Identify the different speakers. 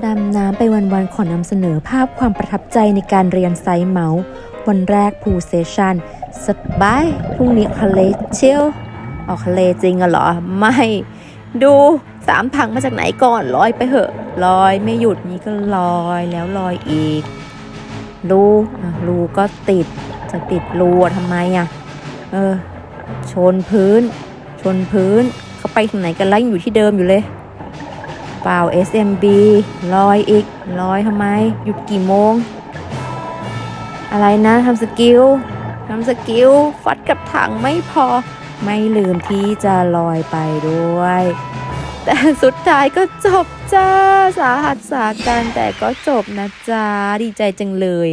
Speaker 1: ดำน้ำไปวันๆขอนำเสนอภาพความประทับใจในการเรียนไซส์เมาส์วันแรกพูลเซสชั่นสบายพรุ่งนี้ทะเลเชียวออกทะเลจริงอะเหรอไม่ดู3 ถังมาจากไหนก่อนลอยไปเหอะลอยไม่หยุดนี้ก็ลอยแล้วลอยอีกรูก็ติดจะติดรูทำไมอะชนพื้นเขาไปถึงไหนกันแล้วอยู่ที่เดิมอยู่เลยเปล่า SMB ลอยอีกลอยทำไมหยุดกี่โมงอะไรนะทำสกิลฟัดกับถังไม่พอไม่ลืมที่จะลอยไปด้วยแต่สุดท้ายก็จบจ้าสาหัสสากันแต่ก็จบนะจ้าดีใจจังเลย